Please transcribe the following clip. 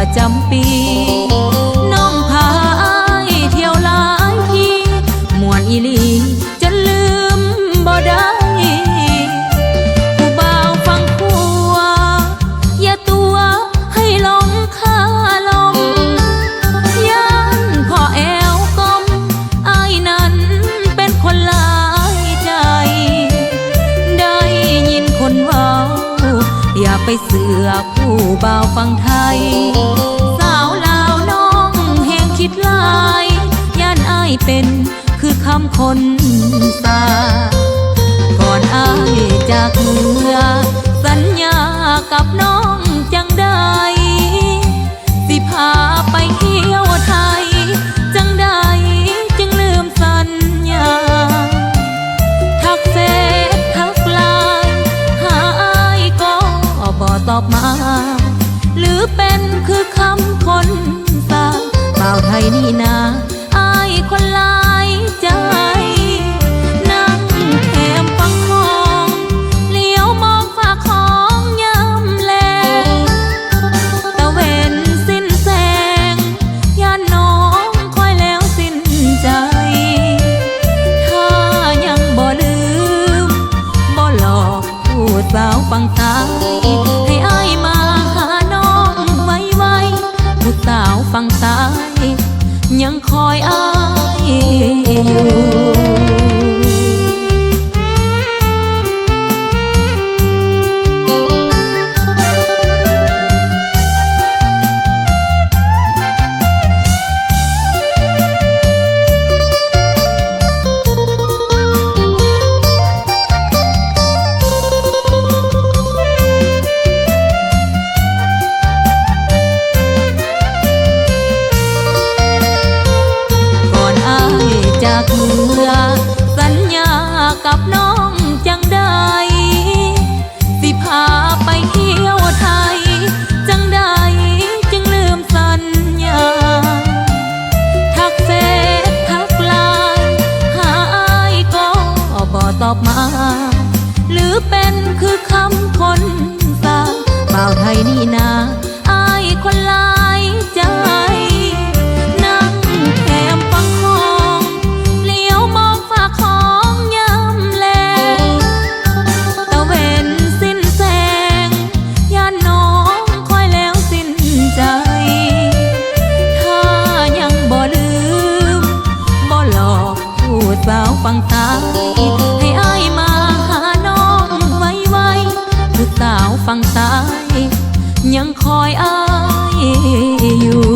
ประจำปีน้องพาอ้ายเที่ยวหลายทีม่วนอีหลีจนลืมบ่ได้ผู้บ่าวฟังผัวอย่าตัวให้หลงคาลมย่านพ่อแอวกลมอ้ายนั้นเป็นคนหลายใจได้ยินคนเว้าอย่าไปเสือผู้บ่าวฟังไทยสาวลาวน้องแห่งคิดลายย่านอ้ายเป็นคือคำคนสาก่อนอ้ายจากเมืองสัญญากับน้องจังได้สิพาไปเที่ยวไทยจังได้จึงลืมสัญญาทักเฟซทักไลน์หาอ้ายก็บ่ตอบมาหรือเป็นคือคำคนสาบ่าวไทยนี่นาอ้ายคนหลายใจนั่งแคมฟังของเลี้ยวมองฝากของยามแลตะเวนสิ้นแสงย่านน้องคอยแล้วสิ้นใจถ้ายังบ่ลืมบ่หลอกผู้สาวฟังตายให้อ้ายมาหาน้องไว้ผู้สาวฟังตายยังคอยอ้ายอยู่จากเมื่อสัญญากับน้องจังได้สิพาไปเที่ยวไทยจังได้จึงลืมสัญญาทักเฟซทักไลน์หาอ้ายก็บ่ตอบมาหรือเป็นคือคำคนสาบ่าวไทยนี่นาอ้ายคนหลายใจนั่งแคมฟังของเลี้ยวมองฝากของยามแลตะเวนสิ้นแสงย่านน้องคอยแล้วสิ้นใจถ้ายังบ่ลืมบ่หลอกผู้สาวฟังตายให้อ้ายมาหาน้องไว้ผู้สาวฟังตายยังคอยอ้ายอยู่